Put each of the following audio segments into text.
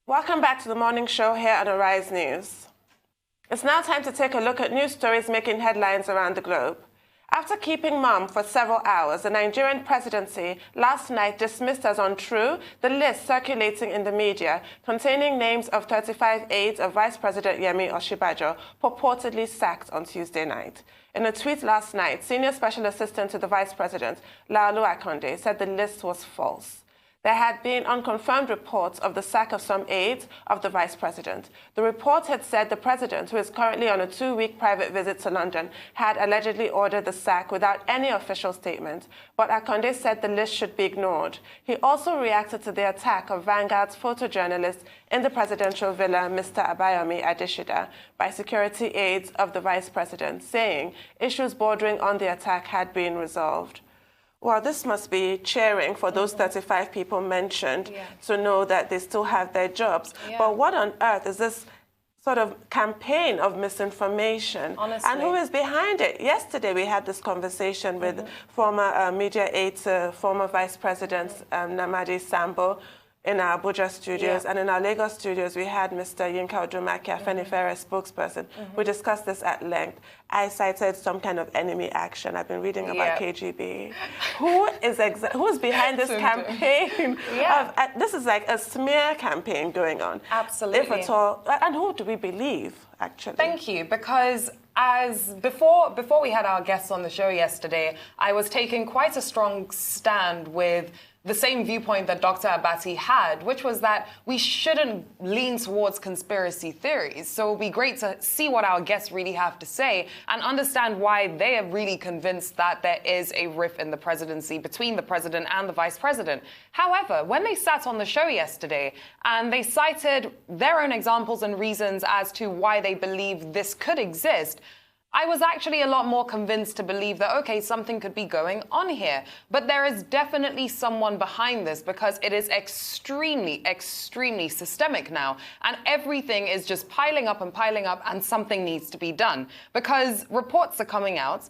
Welcome back to the morning show here on Arise News. It's now time to take a look at news stories making headlines around the globe. After keeping mum for several hours, the Nigerian presidency last night dismissed as untrue the list circulating in the media containing names of 35 aides of Vice President Yemi Osinbajo purportedly sacked on Tuesday night. In a tweet last night, Senior Special Assistant to the Vice President, Lula said the list was false. There had been unconfirmed reports of the sack of some aides of the Vice President. The report had said the President, who is currently on a 2-week private visit to London, had allegedly ordered the sack without any official statement, but Akonde said the list should be ignored. He also reacted to the attack of Vanguard's photojournalist in the presidential villa, Mr. Abayomi Adeshida, by security aides of the Vice President, saying issues bordering on the attack had been resolved. Well, this must be cheering for those 35 people mentioned to know that they still have their jobs. But what on earth is this sort of campaign of misinformation? Honestly. And who is behind it? Yesterday, we had this conversation with former media aide to former Vice President Namadi Sambo in our Abuja studios, and in our Lagos studios, we had Mr. Yinka Odumakia, Femi Fallon spokesperson. We discussed this at length. I cited some kind of enemy action. I've been reading about KGB. Who's behind this campaign? This is like a smear campaign going on. Absolutely. If at all. And who do we believe, actually? Thank you, because before we had our guests on the show yesterday, I was taking quite a strong stand with the same viewpoint that Dr. Abati had, which was that we shouldn't lean towards conspiracy theories. So it would be great to see what our guests really have to say and understand why they are really convinced that there is a rift in the presidency between the president and the vice president. However, when they sat on the show yesterday and they cited their own examples and reasons as to why they believe this could exist, I was actually a lot more convinced to believe that, okay, something could be going on here. But there is definitely someone behind this because it is extremely, extremely systemic now. And everything is just piling up and something needs to be done. Because reports are coming out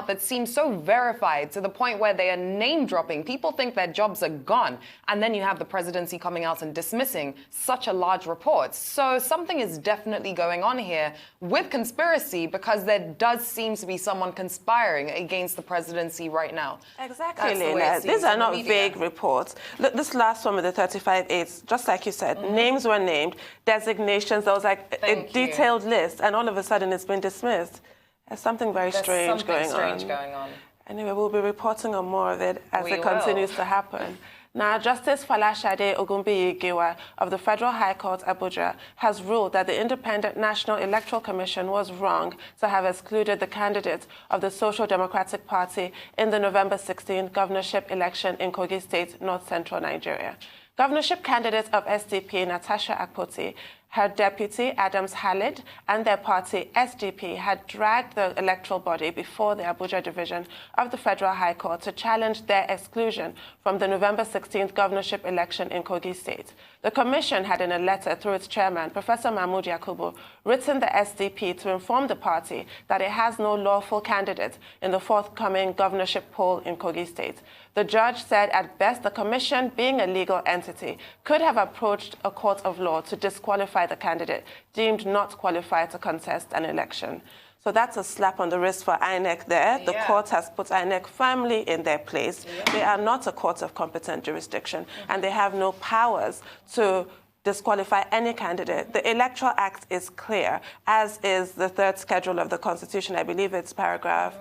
that seem so verified to the point where they are name-dropping. People think their jobs are gone. And then you have the presidency coming out and dismissing such a large report. So something is definitely going on here with conspiracy because there does seem to be someone conspiring against the presidency right now. Exactly, Lena. These are not vague reports. Look, this last one with the 35 aides, just like you said, names were named, designations, there was like a detailed list, and all of a sudden it's been dismissed. There's something very strange going on. Anyway, we'll be reporting on more of it as it continues to happen. Now, Justice Falashade Ogunbiyi-Giwa of the Federal High Court, Abuja, has ruled that the Independent National Electoral Commission was wrong to have excluded the candidate of the Social Democratic Party in the November 16 governorship election in Kogi State, north-central Nigeria. Governorship candidate of SDP, Natasha Akpoti, her deputy, Adams Khalid, and their party, SDP, had dragged the electoral body before the Abuja division of the Federal High Court to challenge their exclusion from the November 16th governorship election in Kogi State. The commission had, in a letter through its chairman, Professor Mahmood Yakubu, written the SDP to inform the party that it has no lawful candidate in the forthcoming governorship poll in Kogi State. The judge said at best the commission, being a legal entity, could have approached a court of law to disqualify the candidate deemed not qualified to contest an election. So that's a slap on the wrist for INEC there. The court has put INEC firmly in their place. They are not a court of competent jurisdiction, and they have no powers to disqualify any candidate. The Electoral Act is clear, as is the third schedule of the Constitution. I believe it's paragraph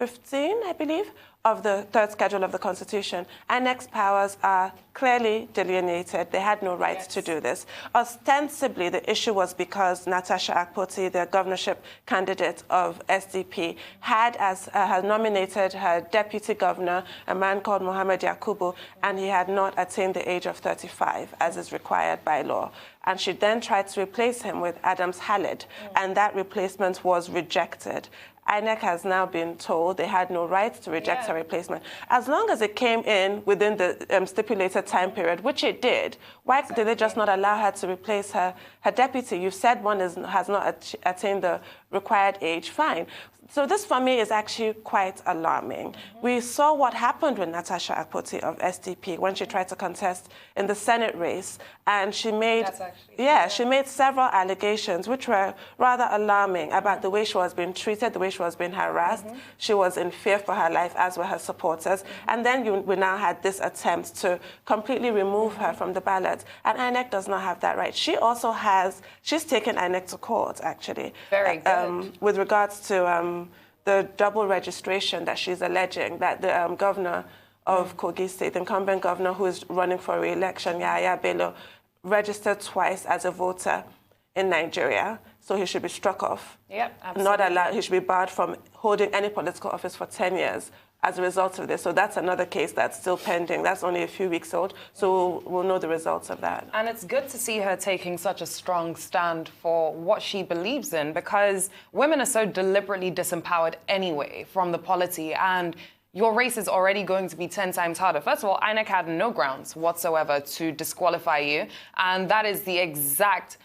15, I believe, of the third schedule of the Constitution. INEC's powers are clearly delineated. They had no right to do this. Ostensibly, the issue was because Natasha Akpoti, the governorship candidate of SDP, had nominated her deputy governor, a man called Mohammed Yakubu, and he had not attained the age of 35, as is required by law. And she then tried to replace him with Adams Khalid, and that replacement was rejected. INEC has now been told they had no right to reject her replacement. As long as it came in within the stipulated time period, which it did, why did they just not allow her to replace her deputy? You said one has not attained the required age, fine. So this, for me, is actually quite alarming. We saw what happened with Natasha Akpoti of SDP when she tried to contest in the Senate race, and she made, she made several allegations which were rather alarming about the way she was being treated, the way she was being harassed. She was in fear for her life, as were her supporters. And then we now had this attempt to completely remove her from the ballot. And INEC does not have that right. She also she's taken INEC to court, actually. Very good. With regards to the double registration that she's alleging, that the governor of Kogi State, the incumbent governor who is running for re-election, Yahaya Bello, registered twice as a voter in Nigeria, so he should be struck off. Yep, absolutely. Not allowed, he should be barred from holding any political office for 10 years as a result of this. So that's another case that's still pending. That's only a few weeks old, so we'll know the results of that. And it's good to see her taking such a strong stand for what she believes in, because women are so deliberately disempowered anyway from the polity, and your race is already going to be 10 times harder. First of all, INEC had no grounds whatsoever to disqualify you, and that's the exact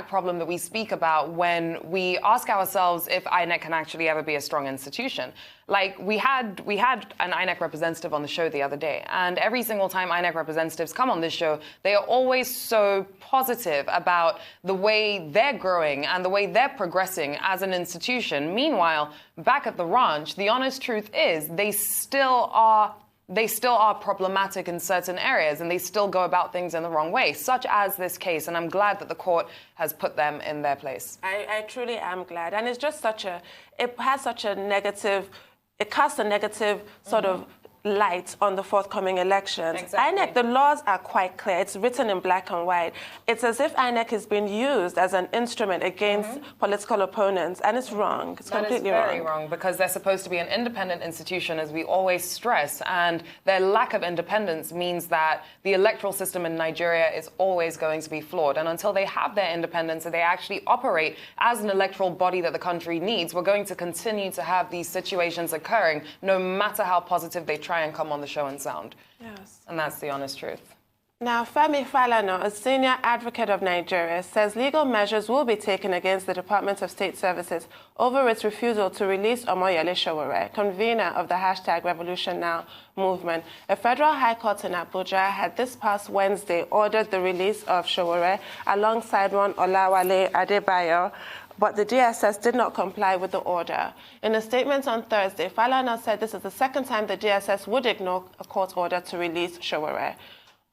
problem that we speak about when we ask ourselves if INEC can actually ever be a strong institution. Like, we had an INEC representative on the show the other day, and every single time INEC representatives come on this show, they are always so positive about the way they're growing and the way they're progressing as an institution. Meanwhile, back at the ranch, the honest truth is they still are problematic in certain areas, and they still go about things in the wrong way, such as this case. And I'm glad that the court has put them in their place. I truly am glad. And it's just it casts a negative sort of light on the forthcoming elections. Exactly. INEC, the laws are quite clear. It's written in black and white. It's as if INEC is being used as an instrument against political opponents, and it's wrong. It's completely wrong. That is very wrong, because they're supposed to be an independent institution, as we always stress, and their lack of independence means that the electoral system in Nigeria is always going to be flawed. And until they have their independence and they actually operate as an electoral body that the country needs, we're going to continue to have these situations occurring, no matter how positive they try and come on the show and sound. Yes. And that's the honest truth. Now, Femi Fallon, a senior advocate of Nigeria, says legal measures will be taken against the Department of State Services over its refusal to release Omoyele Sowore, convener of the #RevolutionNow movement. A federal high court in Abuja had this past Wednesday ordered the release of Sowore alongside one Olawale Adebayo, but the DSS did not comply with the order. In a statement on Thursday, Fallon said this is the second time the DSS would ignore a court order to release Sowore.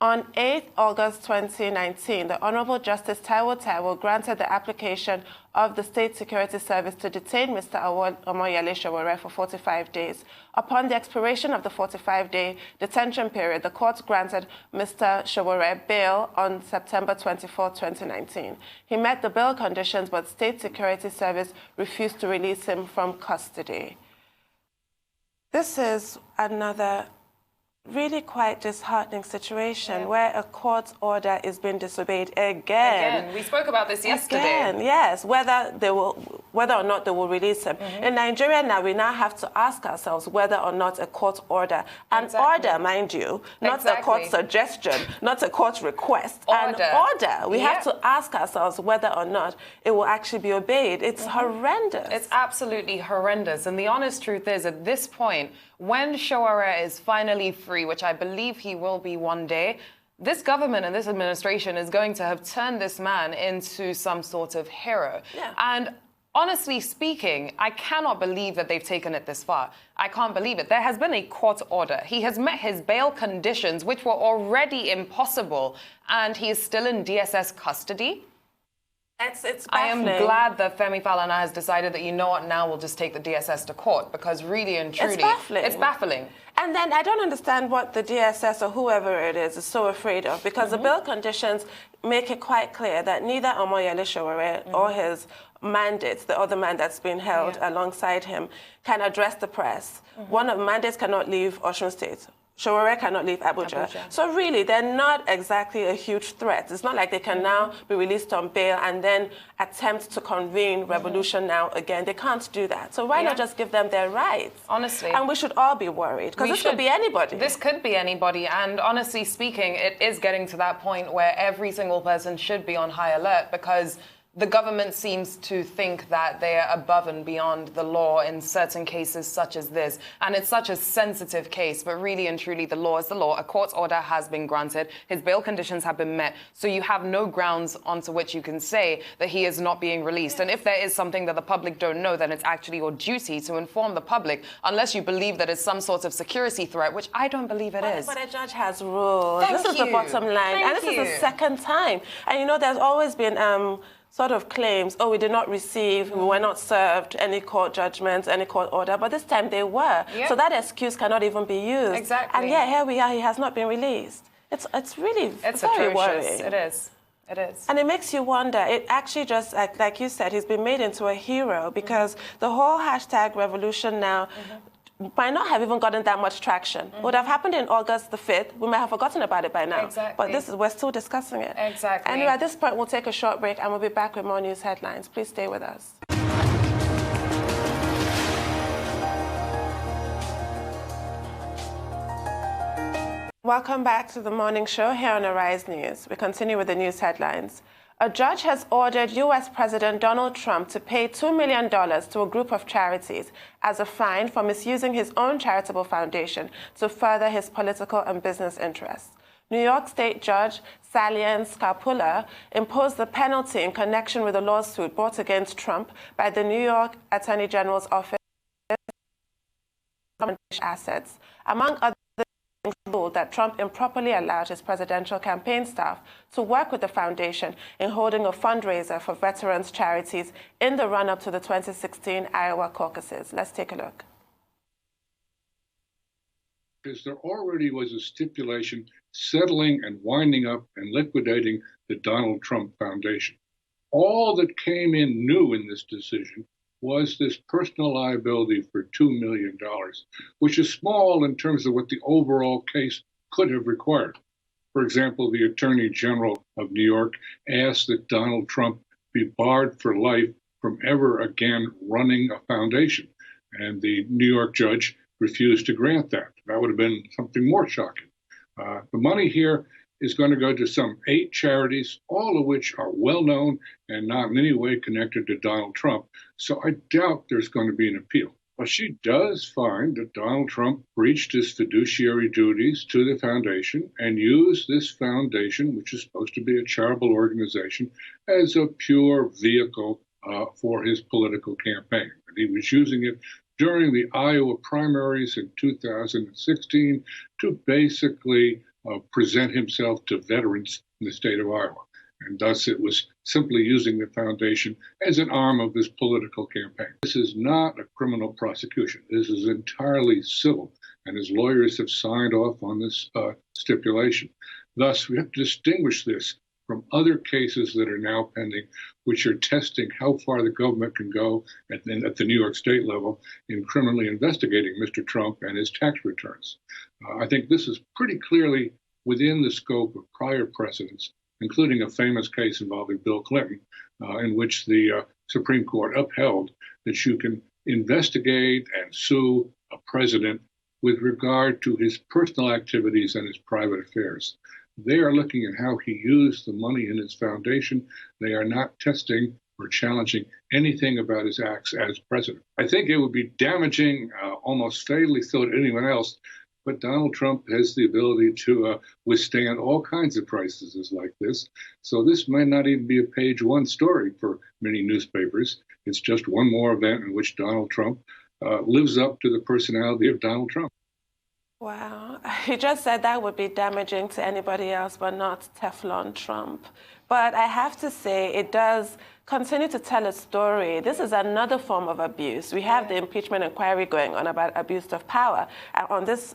On 8 August 2019, the Honorable Justice Taiwo granted the application of the State Security Service to detain Mr. Omoyele Sowore for 45 days. Upon the expiration of the 45-day detention period, the court granted Mr. Sowore bail on September 24, 2019. He met the bail conditions, but State Security Service refused to release him from custody. This is another really quite disheartening situation where a court order is being disobeyed again. We spoke about this yesterday. Again, yes, whether or not they will release him. In Nigeria now, we now have to ask ourselves whether or not a court order, an order, mind you, not a court suggestion, not a court request, an order. We have to ask ourselves whether or not it will actually be obeyed. It's horrendous. It's absolutely horrendous. And the honest truth is, at this point, when Sowore is finally free, which I believe he will be one day, this government and this administration is going to have turned this man into some sort of hero. Yeah. And honestly speaking, I cannot believe that they've taken it this far. I can't believe it. There has been a court order. He has met his bail conditions, which were already impossible, and he is still in DSS custody. It's I am glad that Femi Fallon has decided that, you know what, now we'll just take the DSS to court, because really and truly, it's baffling. And then I don't understand what the DSS or whoever it is so afraid of, because the bail conditions make it quite clear that neither Omoyele Sowore or his mandates, the other man that's been held alongside him, can address the press. One of the mandates cannot leave Osun State. Sowore cannot leave Abuja. So really, they're not exactly a huge threat. It's not like they can now be released on bail and then attempt to convene Revolution Now again. They can't do that. So why not just give them their rights? Honestly. And we should all be worried, because this could be anybody. This could be anybody. And honestly speaking, it is getting to that point where every single person should be on high alert, because the government seems to think that they are above and beyond the law in certain cases such as this. And it's such a sensitive case, but really and truly the law is the law. A court order has been granted. His bail conditions have been met. So you have no grounds onto which you can say that he is not being released. And if there is something that the public don't know, then it's actually your duty to inform the public, unless you believe that it's some sort of security threat, which I don't believe it is. But a judge has ruled. This is the bottom line. And this is the second time. And you know, there's always been sort of claims, oh, we did not receive, we were not served any court judgments, any court order, but this time they were. Yep. So that excuse cannot even be used. Exactly. And yeah, here we are, he has not been released. It's really very worrying. It is. It is. And it makes you wonder, it actually just, like you said, he's been made into a hero because the whole hashtag revolution now might not have even gotten that much traction. It would have happened in August the 5th. We might have forgotten about it by now. Exactly. But we're still discussing it. Exactly. Anyway, at this point, we'll take a short break and we'll be back with more news headlines. Please stay with us. Welcome back to the morning show here on Arise News. We continue with the news headlines. A judge has ordered U.S. President Donald Trump to pay $2 million to a group of charities as a fine for misusing his own charitable foundation to further his political and business interests. New York State Judge Salian Scarpula imposed the penalty in connection with a lawsuit brought against Trump by the New York Attorney General's office of assets, among other ruled that Trump improperly allowed his presidential campaign staff to work with the foundation in holding a fundraiser for veterans charities in the run-up to the 2016 Iowa caucuses. Let's take a look. Because there already was a stipulation settling and winding up and liquidating the Donald Trump Foundation. All that came in new in this decision was this personal liability for $2 million, which is small in terms of what the overall case could have required. For example, the Attorney General of New York asked that Donald Trump be barred for life from ever again running a foundation, and the New York judge refused to grant that. That would have been something more shocking. The money here is going to go to some 8 charities, all of which are well-known and not in any way connected to Donald Trump. So I doubt there's going to be an appeal. But she does find that Donald Trump breached his fiduciary duties to the foundation and used this foundation, which is supposed to be a charitable organization, as a pure vehicle for his political campaign. And he was using it during the Iowa primaries in 2016 to basically present himself to veterans in the state of Iowa. And thus it was simply using the foundation as an arm of this political campaign. This is not a criminal prosecution. This is entirely civil, and his lawyers have signed off on this stipulation. Thus, we have to distinguish this from other cases that are now pending, which are testing how far the government can go at the New York State level in criminally investigating Mr. Trump and his tax returns. I think this is pretty clearly within the scope of prior precedents, including a famous case involving Bill Clinton, in which the Supreme Court upheld that you can investigate and sue a president with regard to his personal activities and his private affairs. They are looking at how he used the money in his foundation. They are not testing or challenging anything about his acts as president. I think it would be damaging, almost fatally so to anyone else, but Donald Trump has the ability to withstand all kinds of crises like this. So this might not even be a page 1 story for many newspapers. It's just one more event in which Donald Trump lives up to the personality of Donald Trump. Wow. You just said that would be damaging to anybody else, but not Teflon Trump. But I have to say, it does continue to tell a story. This is another form of abuse. We have the impeachment inquiry going on about abuse of power. And on this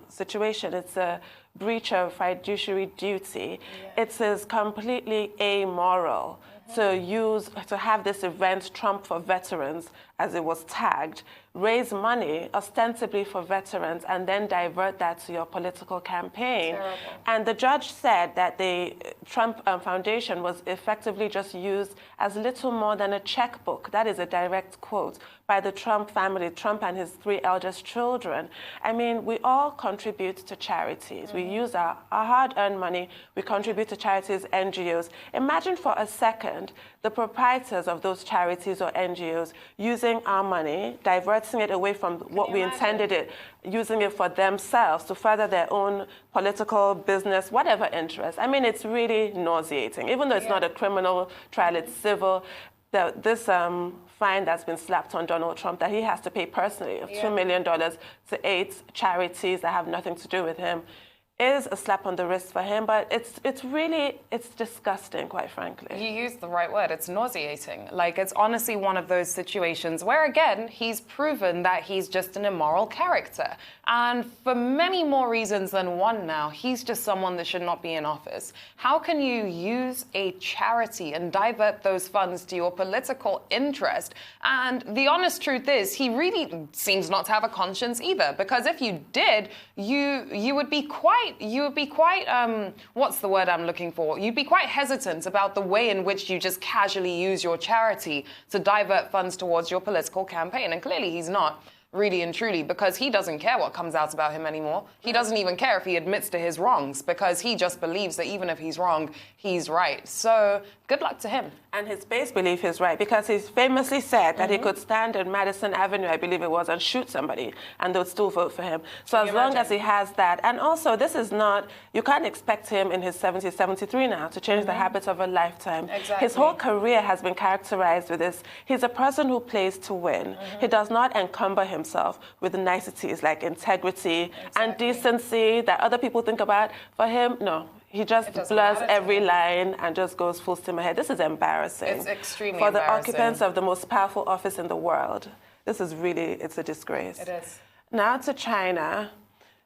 situation, it's a breach of fiduciary duty. It is completely amoral to have this event, Trump for Veterans, as it was tagged, raise money ostensibly for veterans and then divert that to your political campaign. Terrible. And the judge said that the Trump Foundation was effectively just used as little more than a checkbook. That is a direct quote, by the Trump family, Trump and his 3 eldest children. I mean, we all contribute to charities. We use our hard-earned money. We contribute to charities, NGOs. Imagine for a second the proprietors of those charities or NGOs using our money, diverting it away from what we intended it, using it for themselves to further their own political, business, whatever interest. I mean, it's really nauseating. Even though it's not a criminal trial, it's civil. This fine that's been slapped on Donald Trump that he has to pay personally of $2 million to 8 charities that have nothing to do with him is a slap on the wrist for him, but it's disgusting, quite frankly. You used the right word. It's nauseating. Like, it's honestly one of those situations where, again, he's proven that he's just an immoral character. And for many more reasons than one now, he's just someone that should not be in office. How can you use a charity and divert those funds to your political interest? And the honest truth is, he really seems not to have a conscience either, because if you did, you would be quite, what's the word I'm looking for? You'd be quite hesitant about the way in which you just casually use your charity to divert funds towards your political campaign. And clearly he's not, really and truly, because he doesn't care what comes out about him anymore. He doesn't even care if he admits to his wrongs, because he just believes that even if he's wrong, he's right. So good luck to him. And his base belief is right, because he's famously said that he could stand on Madison Avenue, I believe it was, and shoot somebody, and they would still vote for him. So as long as he has that, and also this is not, you can't expect him in his 70s, 73 now, to change the habits of a lifetime. Exactly. His whole career has been characterized with this. He's a person who plays to win. He does not encumber himself with niceties like integrity and decency that other people think about. For him, no. He just blurs every line and just goes full steam ahead. This is embarrassing. It's extremely for the embarrassing. occupants of the most powerful office in the world. This is really, it's a disgrace. It is. Now to China.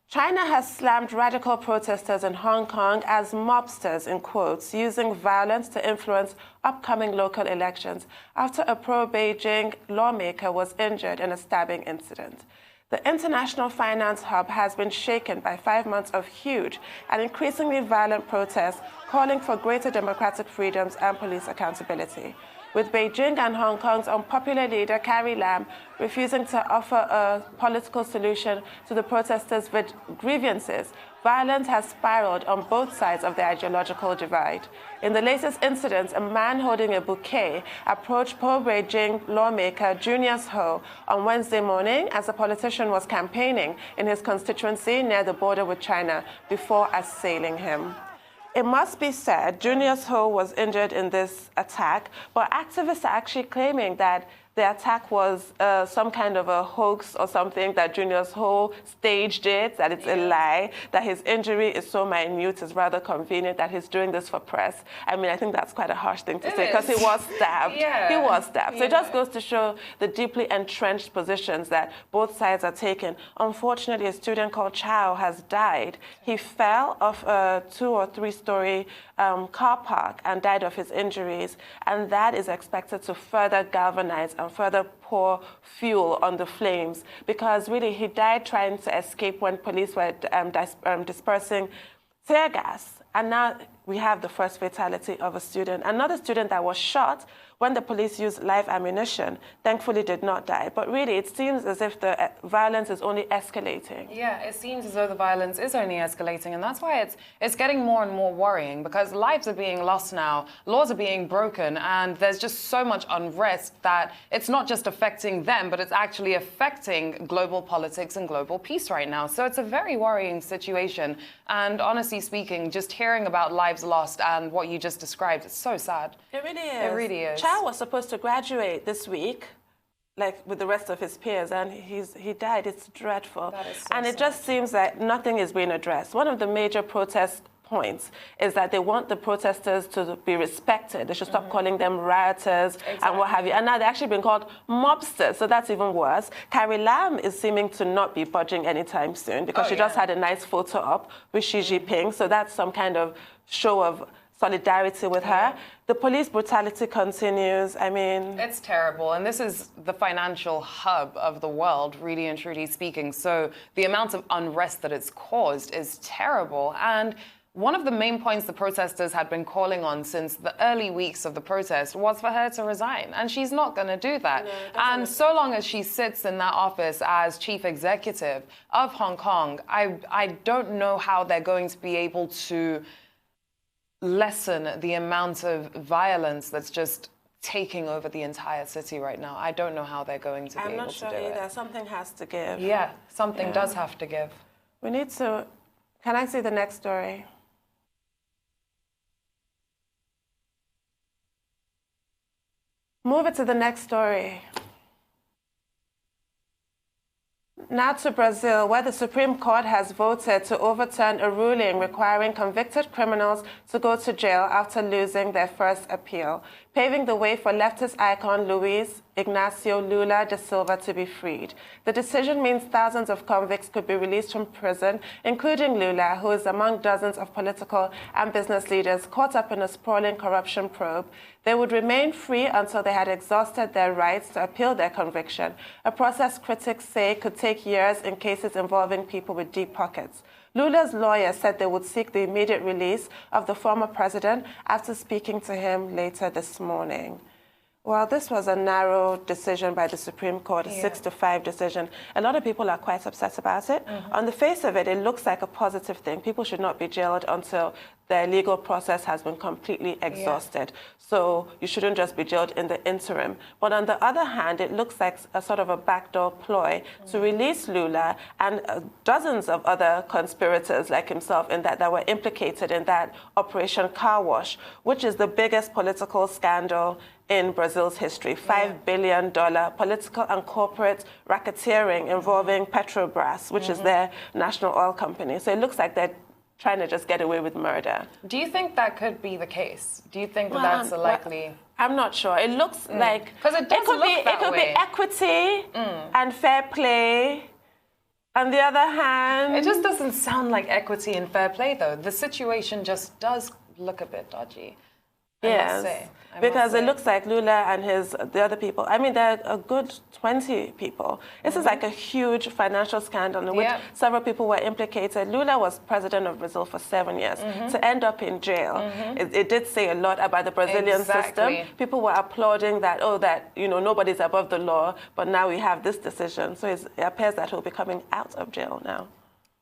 China has slammed radical protesters in Hong Kong as mobsters, in quotes, using violence to influence upcoming local elections after a pro-Beijing lawmaker was injured in a stabbing incident. The international finance hub has been shaken by 5 months of huge and increasingly violent protests calling for greater democratic freedoms and police accountability, with Beijing and Hong Kong's unpopular leader, Carrie Lam, refusing to offer a political solution to the protesters' grievances. Violence has spiraled on both sides of the ideological divide. In the latest incident, a man holding a bouquet approached pro-Beijing lawmaker Junius Ho on Wednesday morning as the politician was campaigning in his constituency near the border with China before assailing him. It must be said, Junius Ho was injured in this attack, but activists are actually claiming that the attack was some kind of a hoax or something, that Junius Ho staged it, that it's a lie, that his injury is so minute, it's rather convenient, that he's doing this for press. I mean, I think that's quite a harsh thing to say, because he was stabbed. He was stabbed. So it just goes to show the deeply entrenched positions that both sides are taking. Unfortunately, a student called Chow has died. He fell off a 2- or 3-story car park and died of his injuries, and that is expected to further galvanize and further pour fuel on the flames, because really he died trying to escape when police were dispersing tear gas. And now we have the first fatality of a student. Another student that was shot when the police used live ammunition, thankfully did not die. But really, it seems as if the violence is only escalating. Yeah, it seems as though the violence is only escalating, and that's why it's getting more and more worrying, because lives are being lost now, laws are being broken, and there's just so much unrest that it's not just affecting them, but it's actually affecting global politics and global peace right now. So it's a very worrying situation. And honestly speaking, just hearing about lives lost and what you just described, it's so sad. It really is. It really is. Chow was supposed to graduate this week, like with the rest of his peers, and he died. It's dreadful. That is so and it sad. just seems that nothing is being addressed. One of the major protest points is that they want the protesters to be respected. They should stop calling them rioters and what have you. And now they're actually being called mobsters, so that's even worse. Carrie Lam is seeming to not be budging anytime soon, because she just had a nice photo up with Xi Jinping, so that's some kind of show of solidarity with her. The police brutality continues. I mean, it's terrible. And this is the financial hub of the world, really and truly speaking. So the amount of unrest that it's caused is terrible. And one of the main points the protesters had been calling on since the early weeks of the protest was for her to resign. And she's not going to do that. No, and so long as she sits in that office as chief executive of Hong Kong, I don't know how they're going to be able to lessen the amount of violence that's just taking over the entire city right now. I don't know how they're going to be able to do it. I'm not sure either. Something has to give. Yeah, something does have to give. We need to... Can I see the next story? Move it to the next story. Now to Brazil, where the Supreme Court has voted to overturn a ruling requiring convicted criminals to go to jail after losing their first appeal, paving the way for leftist icon Luiz Ignacio Lula da Silva to be freed. The decision means thousands of convicts could be released from prison, including Lula, who is among dozens of political and business leaders caught up in a sprawling corruption probe. They would remain free until they had exhausted their rights to appeal their conviction, a process critics say could take years in cases involving people with deep pockets. Lula's lawyer said they would seek the immediate release of the former president after speaking to him later this morning. Well, this was a narrow decision by the Supreme Court, a 6-5 decision. A lot of people are quite upset about it. On the face of it, it looks like a positive thing. People should not be jailed until their legal process has been completely exhausted. So you shouldn't just be jailed in the interim. But on the other hand, it looks like a sort of a backdoor ploy to release Lula and dozens of other conspirators like himself that were implicated in that Operation Car Wash, which is the biggest political scandal in Brazil's history. $5 billion political and corporate racketeering involving Petrobras, which is their national oil company. So it looks like they're trying to just get away with murder. Do you think that could be the case? Do you think that that's a likely... I'm not sure. It looks like... Because it does look that way. It could be equity and fair play. On the other hand... It just doesn't sound like equity and fair play, though. The situation just does look a bit dodgy. Yes, because it looks like Lula and the other people, I mean, there are a good 20 people. This is like a huge financial scandal in which several people were implicated. Lula was president of Brazil for 7 years. To end up in jail, it did say a lot about the Brazilian system. People were applauding that, nobody's above the law, but now we have this decision. So it appears that he'll be coming out of jail now.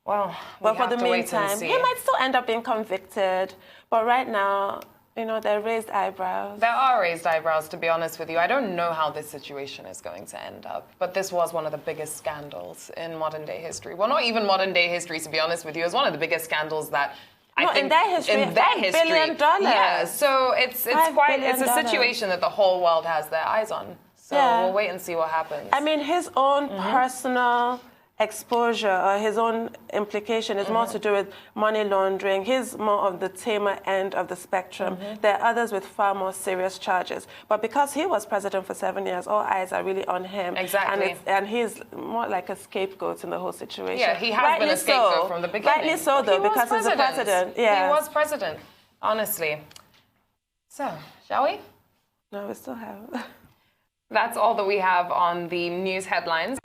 Well, but for the meantime, he might still end up being convicted. But right now, there are raised eyebrows. There are raised eyebrows, to be honest with you. I don't know how this situation is going to end up, but this was one of the biggest scandals in modern-day history. Well, not even modern-day history, to be honest with you. It was one of the biggest scandals that I think... in their history, $5 billion. Yeah, so it's a situation that the whole world has their eyes on. So we'll wait and see what happens. I mean, his own personal exposure or his own implication is more to do with money laundering. He's more of the tamer end of the spectrum. There are others with far more serious charges. But because he was president for 7 years, all eyes are really on him. Exactly. And he's more like a scapegoat in the whole situation. Yeah, he has been a scapegoat from the beginning. Rightly so, though, because he's the president. Yeah. He was president, honestly. So, shall we? No, we still have. That's all that we have on the news headlines.